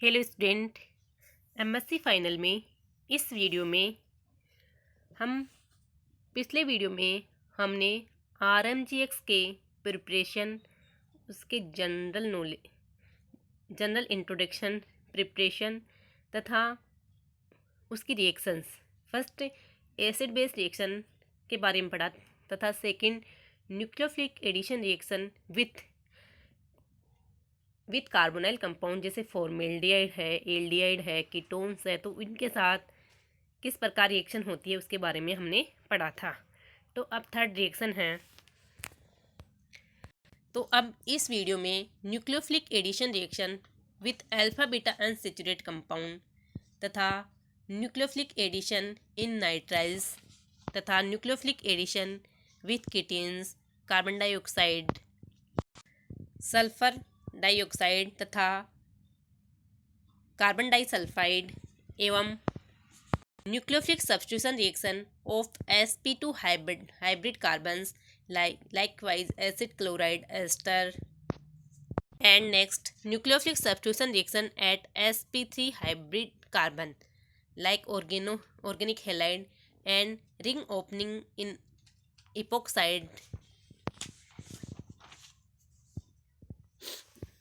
Hello student, MSc final में इस video में हम पिछले वीडियो में हमने आरएमजीएक्स के प्रिपरेशन, उसके जनरल इंट्रोडक्शन, प्रिपरेशन तथा उसकी reactions, first acid base reaction के बारे में पढ़ा तथा second nucleophilic addition reaction with carbonyl compound जैसे फॉर्मेल्डिहाइड है, एल्डिहाइड है, कीटोन्स है, तो इनके साथ किस प्रकार रिएक्शन होती है उसके बारे में हमने पढ़ा था। तो अब थर्ड रिएक्शन है। तो अब इस वीडियो में nucleophilic addition reaction with alpha beta unsaturated compound तथा न्यूक्लियोफिलिक एडिशन इन नाइट्राइल्स तथा nucleophilic addition with ketenes, carbon dioxide, sulphur dioxide तथा कार्बन डाइसल्फाइड एवं nucleophilic substitution reaction of sp2 hybrid carbons likewise acid chloride ester, and next nucleophilic substitution reaction at sp3 hybrid carbon like organic halide and ring opening in epoxide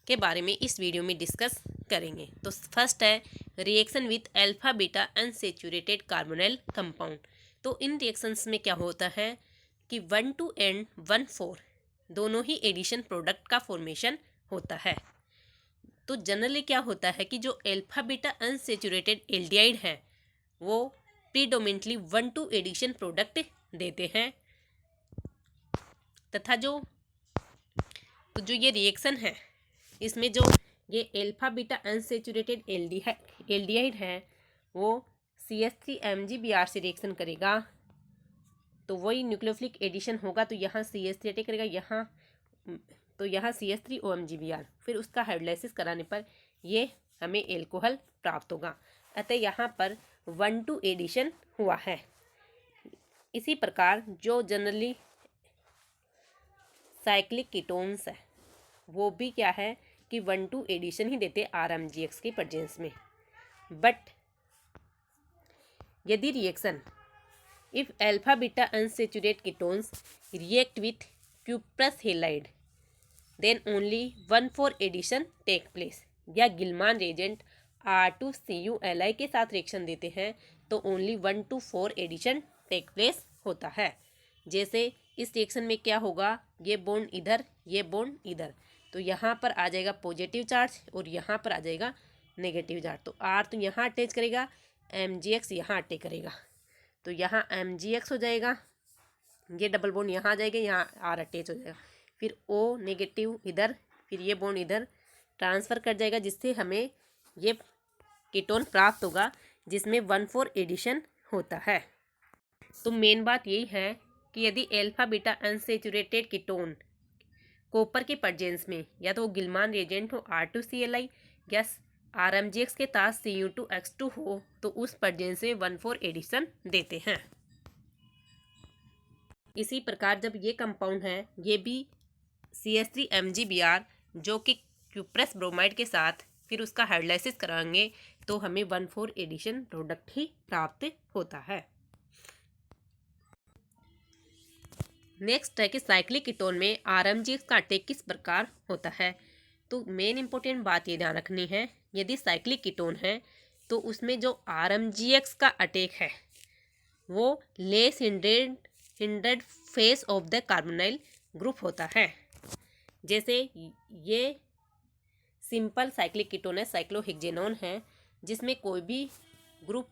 के बारे में इस video में discuss करेंगे। तो first है reaction with alpha beta unsaturated carbonyl compound. तो इन reactions में क्या होता है कि 1,2 एंड 1,4 दोनों ही एडिशन प्रोडक्ट का फॉर्मेशन होता है। तो जनरली क्या होता है कि जो अल्फा बीटा अनसैचुरेटेड एल्डिहाइड है वो प्रीडोमिनेटली 1,2 एडिशन प्रोडक्ट देते हैं तथा जो ये रिएक्शन है इसमें जो ये अल्फा बीटा अनसैचुरेटेड एल्डिहाइड है वो CH3MgBr से रिएक्शन करेगा, तो वही न्यूक्लियोफिलिक एडिशन होगा। तो यहाँ CH3 अटैक करेगा, यहाँ CH3OMgBr, फिर उसका हाइड्रोलाइसिस कराने पर ये हमें एल्कोहल प्राप्त होगा। अतः यहाँ पर 1,2 एडिशन हुआ है। इसी प्रकार जो जनरली साइक्लिक कीटोन्स है वो भी क्या है कि 1,2 एडिशन ही देते आरएमजीएक्स की प्रेजेंस में। बट यदि reaction if alpha beta unsaturated ketones react with cuprous halide then only 1,4 addition take place, या गिलमान रेजेंट R2CuLi के साथ रिएक्शन देते हैं तो only 1 to 4 addition take place होता है। जैसे इस रिएक्शन में क्या होगा, ये बॉन्ड इधर, ये बॉन्ड इधर, तो यहाँ पर आ जाएगा पॉजिटिव चार्ज और यहाँ पर आ जाएगा नेगेटिव चार्ज। तो R तो यहाँ अटैच करेगा, MgX यहाँ अटैच करेगा, तो यहाँ MgX हो जाएगा, ये डबल बॉन्ड यहाँ आ जाएगा, यहाँ R अटैच हो जाएगा, फिर O नेगेटिव इधर, फिर ये बॉन्ड इधर ट्रांसफ़र कर जाएगा, जिससे हमें ये कीटोन प्राप्त होगा जिसमें 1,4 एडिशन होता है। तो मेन बात यही है कि यदि alpha beta unsaturated ketone copper के प्रेजेंस में या तो वो गिलमान रिएजेंट हो R2CuLi या RMgX के साथ Cu2X2 हो तो उस प्रेजेंस में 1,4 एडिशन देते हैं। इसी प्रकार जब ये कंपाउंड है ये भी CH3MgBr जो कि क्यूप्रस ब्रोमाइड के साथ फिर उसका हाइड्रोलाइसिस कराएंगे तो हमें 1,4 एडिशन प्रोडक्ट ही प्राप्त होता है। नेक्स्ट है कि साइक्लिक कीटोन में आरएमजीएक्स का अटैक किस प्रकार होता है। तो मेन इंपॉर्टेंट बात ये ध्यान रखनी है, यदि साइक्लिक कीटोन है तो उसमें जो आरएमजीएक्स का अटैक है वो less hindered face of the carbonyl group होता है। जैसे ये सिंपल साइक्लिक कीटोन है, साइक्लोहेक्जेनोन है, जिसमें कोई भी ग्रुप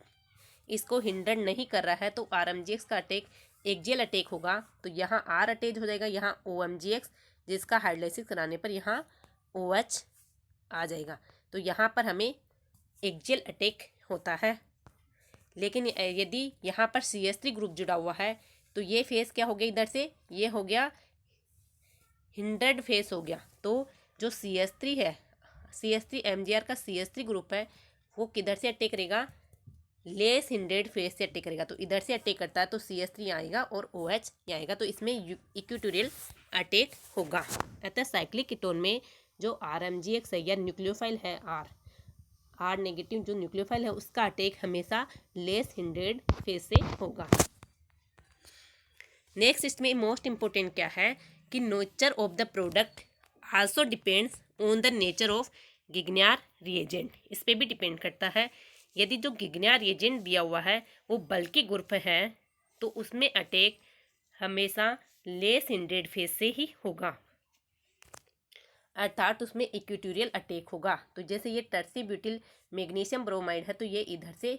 इसको हिंडर नहीं कर रहा है तो आरएमजीएक्स का अटैक एक्जियल अटैक होगा। तो यहाँ R अटैच हो जाएगा, यहाँ OMgX जिसका हाइड्रोलाइसिस कराने पर यहाँ OH आ जाएगा, तो यहाँ पर हमें एक्जियल अटैक होता है। लेकिन यदि यहाँ पर CH3 ग्रुप जुड़ा हुआ है तो ये फेस क्या हो गया, इधर से ये हो गया हिंड्रेड फेस हो गया। तो जो CH3 है, CH3MgR का CH3 ग्रुप है वो किधर से अटैक करेगा, लेस हिंड्रेड फेस से अटैक करेगा। तो इधर से अटैक करता है तो CH3 आएगा और OH आएगा, तो इसमें इक्वेटोरियल अटैक होगा। अतः साइक्लिक कीटोन में जो RMgX है या न्यूक्लियोफाइल है R, आर नेगेटिव जो न्यूक्लियोफाइल है उसका अटैक हमेशा लेस हिंड्रेड फेज से होगा। नेक्स्ट इसमें मोस्ट इम्पोर्टेंट क्या है कि nature of the product also depends on the nature of Grignard reagent. इस पर भी डिपेंड करता है। यदि जो गिग्नार रिएजेंट दिया हुआ है वो बल्कि ग्रुप है तो उसमें अटैक हमेशा लेस हिंड्रेड फेज से ही होगा, अर्थात उसमें इक्वेटोरियल अटैक होगा। तो जैसे ये टर्सी ब्यूटिल मैग्नीशियम ब्रोमाइड है तो ये इधर से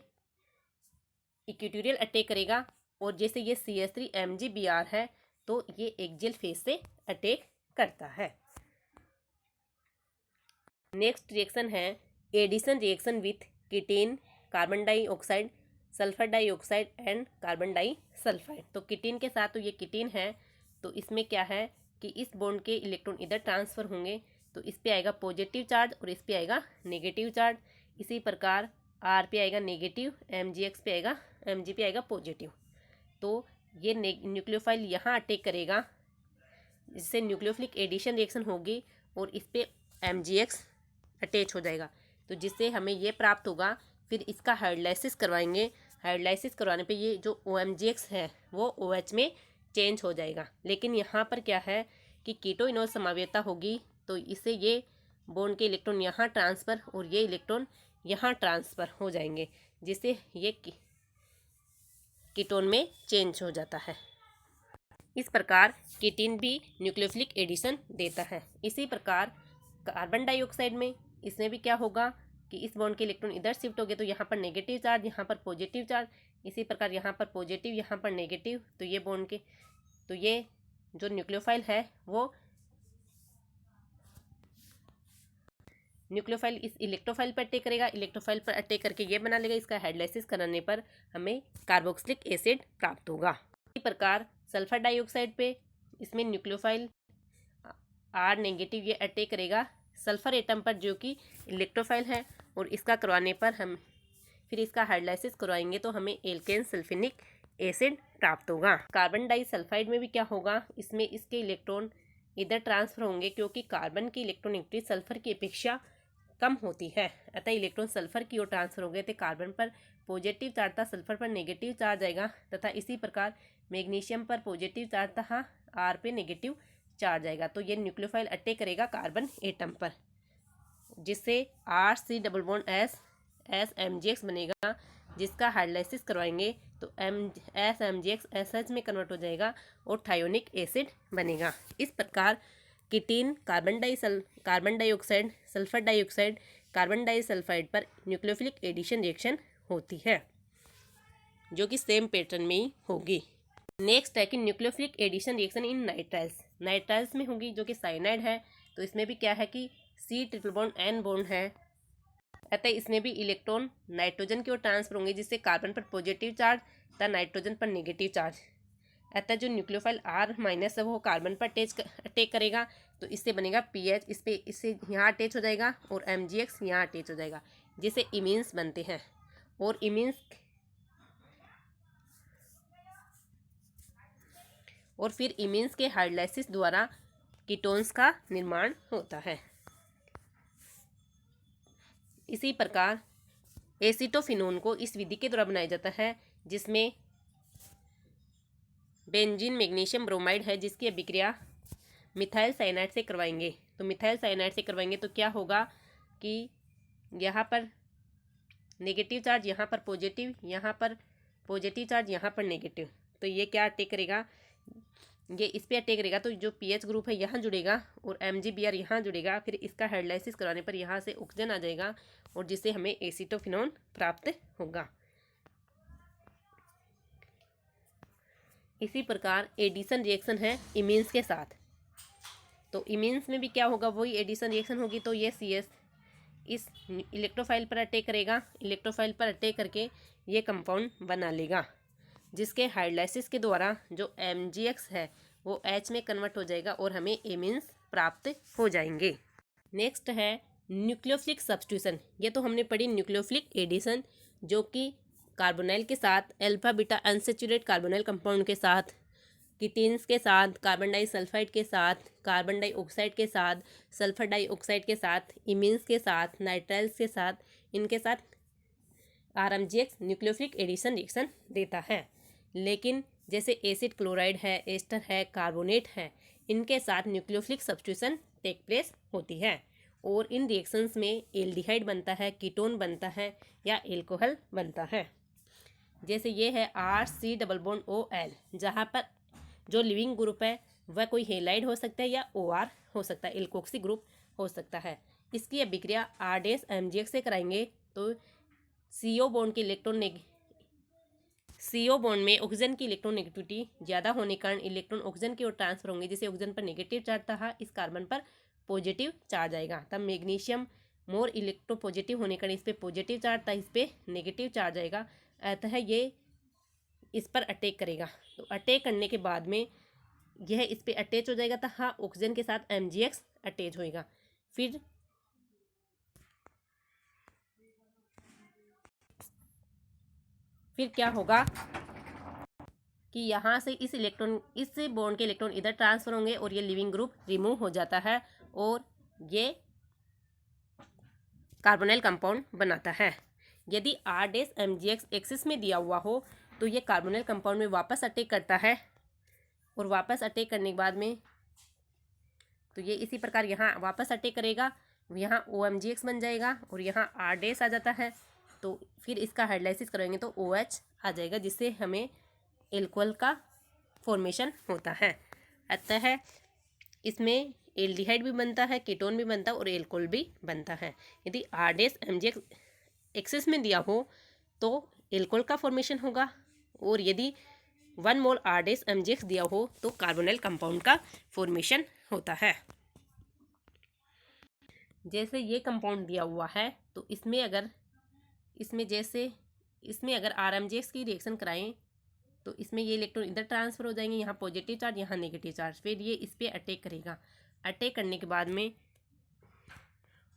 इक्वेटोरियल अटैक करेगा, और जैसे ये CH3MgBr है तो ये एक्सियल फेज से अटैक करता है। नेक्स्ट रिएक्शन है एडिशन रिएक्शन विथ कीटेन, carbon dioxide, sulphur dioxide and carbon disulphide. तो कीटेन के साथ तो ये कीटेन है तो इसमें क्या है कि इस बॉन्ड के इलेक्ट्रॉन इधर ट्रांसफर होंगे तो इस पे आएगा पॉजिटिव चार्ज और इस पे आएगा नेगेटिव चार्ज। इसी प्रकार आर पे आएगा नेगेटिव, MgX पे आएगा, Mg पे आएगा पॉजिटिव। तो ये न्यूक्लियोफाइल यहाँ अटैक करेगा जिससे न्यूक्लियोफिलिक एडिशन रिएक्शन होगी और इस पे MgX अटैच हो जाएगा, तो जिससे हमें ये प्राप्त होगा। फिर इसका हाइड्रोलाइसिस करवाएंगे, हाइड्रोलाइसिस करवाने पे ये जो OMgX है वो OH में चेंज हो जाएगा। लेकिन यहाँ पर क्या है कि कीटोइनोल समावेता होगी तो इससे ये बॉन्ड के इलेक्ट्रॉन यहाँ ट्रांसफ़र और ये इलेक्ट्रॉन यहाँ ट्रांसफ़र हो जाएंगे, जिससे ये कीटोन में चेंज हो जाता है। इस प्रकार कीटीन भी न्यूक्लियोफिलिक एडिशन देता है। इसी प्रकार कार्बन डाइऑक्साइड में इसमें भी क्या होगा कि इस बॉन्ड के इलेक्ट्रॉन इधर शिफ्ट हो गए तो यहाँ पर नेगेटिव चार्ज, यहाँ पर पॉजिटिव चार्ज, इसी प्रकार यहाँ पर पॉजिटिव, यहाँ पर नेगेटिव। तो ये बॉन्ड के तो ये जो न्यूक्लियोफाइल है वो न्यूक्लियोफाइल इस इलेक्ट्रोफाइल पर अटैक करेगा, इलेक्ट्रोफाइल पर अटैक करके ये बना लेगा। इसका हाइड्रोलाइसिस कराने पर हमें कार्बोक्सिलिक एसिड प्राप्त होगा। इसी प्रकार सल्फर डाइऑक्साइड पे इसमें न्यूक्लियोफाइल आर नेगेटिव ये अटैक करेगा सल्फर एटम पर जो कि इलेक्ट्रोफाइल है, और इसका करवाने पर हम फिर इसका हाइड्रोलाइसिस करवाएंगे तो हमें एल्केन सल्फिनिक एसिड प्राप्त होगा। कार्बन डाइसल्फाइड में भी क्या होगा, इसमें इसके इलेक्ट्रॉन इधर ट्रांसफर होंगे क्योंकि कार्बन की इलेक्ट्रॉनिटी सल्फर की अपेक्षा कम होती है, अतः इलेक्ट्रॉन सल्फर की ओर ट्रांसफर हो गए थे। कार्बन पर पॉजिटिव चार्ज था, सल्फर पर नेगेटिव चार्ज आएगा, तथा इसी प्रकार मैग्नीशियम पर पॉजिटिव चार्ज था, आर पे नेगेटिव चार्ज आएगा। तो ये न्यूक्लियोफाइल अटैक करेगा कार्बन एटम पर, जिससे RC++S बनेगा, जिसका हाइड्रोलाइसिस करवाएंगे तो SMgX SH में कन्वर्ट हो जाएगा और थायोनिक एसिड बनेगा। इस प्रकार ketene, carbon dioxide, sulphur dioxide, carbon disulphide पर न्यूक्लियोफिलिक एडिशन रिएक्शन होती है, जो कि सेम पैटर्न में ही होगी। नेक्स्ट है कि nucleophilic addition reaction in nitriles. Nitriles में होगी जो कि साइनाइड है, तो इसमें भी क्या है कि C ट्रिपल बॉन्ड है, अतः इसमें भी इलेक्ट्रॉन नाइट्रोजन की ओर ट्रांसफर होंगे, जिससे कार्बन पर पॉजिटिव चार्ज तथा नाइट्रोजन पर नेगेटिव चार्ज। अतः जो न्यूक्लियोफाइल R- है वो कार्बन पर अटैक करेगा, तो इससे बनेगा PH, इससे यहाँ अटैच हो जाएगा और MgX यहाँ अटैच हो जाएगा, जिससे इमीन्स बनते हैं। और फिर इमीन्स के हाइड्रोलाइसिस द्वारा कीटोन्स का निर्माण होता है। इसी प्रकार एसीटोफिनोन को इस विधि के द्वारा बनाया जाता है, जिसमें बेंजीन मैग्नीशियम ब्रोमाइड है, जिसकी अभिक्रिया मिथाइल साइनाइड से करवाएंगे। तो मिथाइल साइनाइड से करवाएंगे तो क्या होगा कि यहाँ पर नेगेटिव चार्ज, यहाँ पर पॉजिटिव, यहाँ पर पॉजिटिव चार्ज, यहाँ पर नेगेटिव। तो ये क्या अटैक करेगा, ये इस पे अटैक करेगा, तो जो पीएच ग्रुप है यहाँ जुड़ेगा और MgBr यहाँ जुड़ेगा। फिर इसका हाइड्रोलाइसिस कराने पर यहाँ से ऑक्सीजन आ जाएगा और जिससे हमें एसीटोफिनोन प्राप्त होगा। इसी प्रकार एडिशन रिएक्शन है इमीन्स के साथ। तो इमीन्स में भी क्या होगा, वही एडिशन रिएक्शन होगी। तो ये CS इस इलेक्ट्रोफाइल पर अटैक करेगा, इलेक्ट्रोफाइल पर अटैक करके ये कंपाउंड बना लेगा, जिसके हाइड्रोलाइसिस के द्वारा जो MgX है वो H में कन्वर्ट हो जाएगा और हमें एमीन्स प्राप्त हो जाएंगे। नेक्स्ट है न्यूक्लियोफिलिक सब्स्टिट्यूशन। ये तो हमने पढ़ी न्यूक्लियोफिलिक एडिशन, जो कि कार्बोनाइल के साथ अल्फा बीटा अनसैचुरेट कार्बोनाइल कंपाउंड के साथ कीटीन्स के साथ, कार्बन डाइसल्फाइड के साथ, कार्बन डाइऑक्साइड के साथ, सल्फर डाइऑक्साइड के साथ, इमीन्स के साथ, नाइट्राइल्स के साथ, इनके साथ RMGX न्यूक्लियोफिलिक एडिशन रिएक्शन देता है। लेकिन जैसे एसिड क्लोराइड है, एस्टर है, कार्बोनेट है, इनके साथ न्यूक्लियोफिलिक सब्स्टिट्यूशन टेक प्लेस होती है और इन रिएक्शंस में एल्डिहाइड बनता है, कीटोन बनता है या एल्कोहल बनता है। जैसे ये है RC डबल बॉन्ड OL, जहाँ पर जो लिविंग ग्रुप है वह कोई हेलाइड हो सकता है या OR हो सकता है, एल्कोक्सी ग्रुप हो सकता है। इसकी अभिक्रिया R-MgX से कराएंगे तो CO बॉन्ड की CO बॉन्ड में ऑक्सीजन की इलेक्ट्रॉन नेगेटिविटी ज़्यादा होने के कारण इलेक्ट्रॉन ऑक्सीजन की ओर ट्रांसफर होंगे, जिससे ऑक्सीजन पर नेगेटिव चार्ज था, इस कार्बन पर पॉजिटिव चार्ज आएगा। तब मैग्नीशियम मोर इलेक्ट्रोपॉजिटिव होने के कारण इस पर पॉजिटिव चार्ज था, इस पर नेगेटिव चार्ज आएगा, अतः ये इस पर अटैक करेगा। तो अटैक करने के बाद में यह इस पर अटैच हो जाएगा तथा ऑक्सीजन के साथ MgX अटैच होएगा। फिर क्या होगा कि यहाँ से इस बॉन्ड के इलेक्ट्रॉन इधर ट्रांसफर होंगे और ये लिविंग ग्रुप रिमूव हो जाता है और ये कार्बोनिल कंपाउंड बनाता है। यदि R-MgX एक्सिस में दिया हुआ हो तो ये कार्बोनिल कंपाउंड में वापस अटैक करता है और वापस अटैक करने के बाद में तो ये इसी प्रकार यहाँ वापस अटैक करेगा, यहाँ OMgX बन जाएगा और यहाँ R- आ जाता है। तो फिर इसका हाइड्रोलाइसिस करेंगे तो OH आ जाएगा, जिससे हमें एल्कोहल का फॉर्मेशन होता है। अतः इसमें एल्डिहाइड भी बनता है, कीटोन भी बनता है और एल्कोहल भी बनता है। यदि R-MgX एक्सिस में दिया हो तो एल्कोहल का फॉर्मेशन होगा और यदि 1 मोल R-MgX दिया हो तो कार्बोनिल कंपाउंड का फॉर्मेशन होता है। जैसे ये कंपाउंड दिया हुआ है तो इसमें अगर RMgX की रिएक्शन कराएं तो इसमें ये इलेक्ट्रॉन इधर ट्रांसफर हो जाएंगे, यहाँ पॉजिटिव चार्ज, यहाँ नेगेटिव चार्ज। फिर ये इस पर अटैक करेगा। अटैक करने के बाद में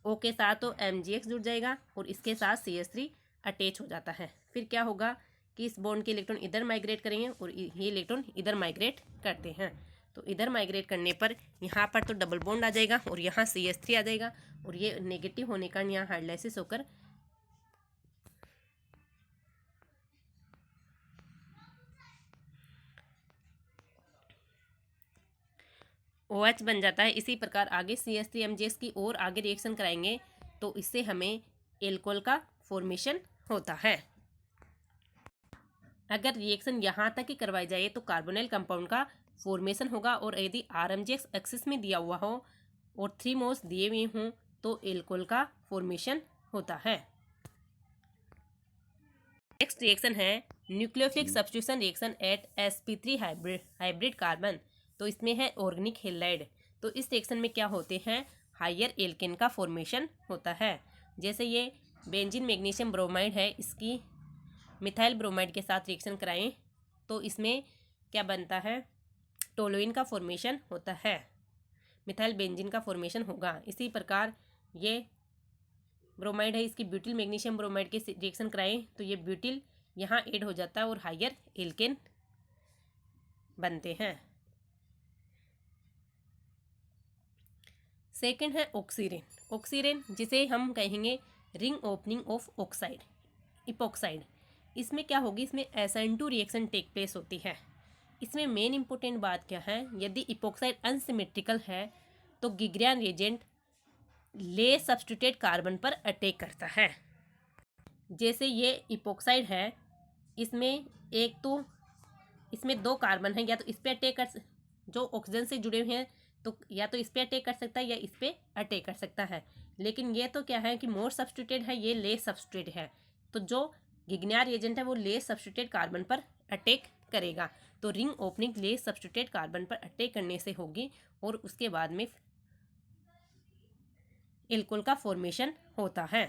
O के साथ तो MgX जुड़ जाएगा और इसके साथ CH3 अटैच हो जाता है। फिर क्या होगा कि इस बॉन्ड के इलेक्ट्रॉन इधर माइग्रेट करेंगे और ये इलेक्ट्रॉन इधर माइग्रेट करते हैं। तो इधर माइग्रेट करने पर यहाँ पर तो डबल बॉन्ड आ जाएगा और यहाँ CH3 आ जाएगा और ये नेगेटिव होने का यहाँ हाइड्रोलाइसिस होकर OH बन जाता है। इसी प्रकार आगे CH3 MgX की और आगे रिएक्शन कराएंगे तो इससे हमें एल्कोहल का फॉर्मेशन होता है। अगर रिएक्शन यहाँ तक ही करवाई जाए तो कार्बोनिल कंपाउंड का फॉर्मेशन होगा और यदि RMgX एक्सिस में दिया हुआ हो और 3 मोल्स दिए हुए हों तो एल्कोहल का फॉर्मेशन होता है। नेक्स्ट रिएक्शन है nucleophilic substitution reaction at sp3 hybrid carbon. तो इसमें है ऑर्गेनिक हेलाइड। तो इस रिएक्शन में क्या होते हैं, हायर एल्केन का फॉर्मेशन होता है। जैसे ये बेंजीन मैग्नीशियम ब्रोमाइड है, इसकी मिथाइल ब्रोमाइड के साथ रिएक्शन कराएं तो इसमें क्या बनता है, टोलुइन का फॉर्मेशन होता है, मिथाइल बेंजीन का फॉर्मेशन होगा। इसी प्रकार ये ब्रोमाइड है, इसकी ब्यूटिल मैग्नीशियम ब्रोमाइड के रिएक्शन कराएं तो ये ब्यूटिल यहाँ ऐड हो जाता है और हायर एल्केन बनते हैं। सेकंड है ऑक्सीरेन। ऑक्सीरेन जिसे हम कहेंगे ring opening of oxide, epoxide. इसमें क्या होगी, इसमें SN2 रिएक्शन टेक प्लेस होती है। इसमें मेन इंपॉर्टेंट बात क्या है, यदि इपोक्साइड अनसिमेट्रिकल है तो गिगरियन रिएजेंट ले सब्स्टिट्यूटेड कार्बन पर अटैक करता है। जैसे ये इपोक्साइड है, इसमें इसमें 2 कार्बन है, या तो इस पे अटैक कर, जो ऑक्सीजन से जुड़े हुए हैं तो या तो इस पे अटैक कर सकता है या इस पे अटैक कर सकता है। लेकिन ये तो क्या है कि मोर सब्स्टिट्यूटेड है, ये ले सब्स्टिट्यूटेड है। तो जो गिग्नियर एजेंट है वो ले सब्स्टिट्यूटेड कार्बन पर अटैक करेगा। तो रिंग ओपनिंग ले सब्स्टिट्यूटेड कार्बन पर अटैक करने से होगी और उसके बाद में एल्कोहल का फॉर्मेशन होता है।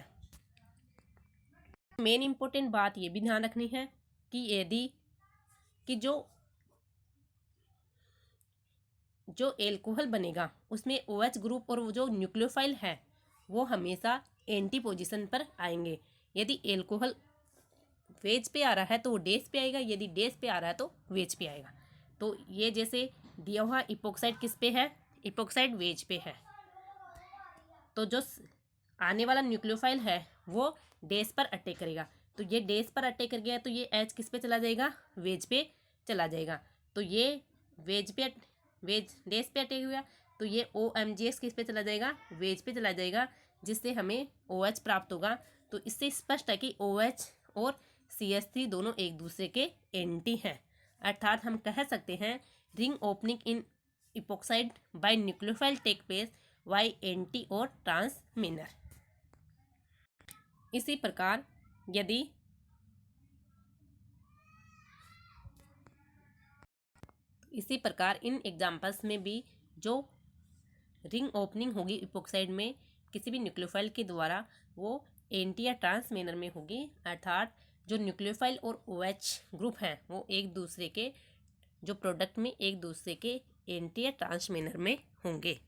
मेन इंपॉर्टेंट बात ये भी ध्यान रखनी है कि यदि कि जो एल्कोहल बनेगा उसमें OH ग्रुप और जो न्यूक्लियोफाइल है वो हमेशा एंटी पोजीशन पर आएंगे। यदि एल्कोहल वेज पे आ रहा है तो वो डेज पे आएगा, यदि डेज पे आ रहा है तो वेज पे आएगा। तो ये जैसे दिया हुआ इपोक्साइड किस पे है, इपोक्साइड वेज पे है, तो जो आने वाला न्यूक्लियोफाइल है वो डेज पर अटैक करेगा। तो ये डेज पर अटैक कर गया तो ये एच किस पे चला जाएगा, वेज पे चला जाएगा। तो ये वेज डेज पे अटैक हुआ तो ये OMGX किस पे चला जाएगा, वेज पे चला जाएगा, जिससे हमें OH प्राप्त होगा। तो इससे स्पष्ट है कि OH और CH3 दोनों एक दूसरे के एंटी हैं, अर्थात हम कह सकते हैं ring opening in epoxide by nucleophile take place via anti और ट्रांसमीनर। इसी प्रकार इन एग्जाम्पल्स में भी जो रिंग ओपनिंग होगी इपोक्साइड में किसी भी न्यूक्लियोफाइल के द्वारा वो एंटी या ट्रांसमीनर में होगी, अर्थात जो न्यूक्लियोफाइल और OH ग्रुप हैं वो एक दूसरे के जो प्रोडक्ट में एक दूसरे के एंटी या ट्रांसमीनर में होंगे।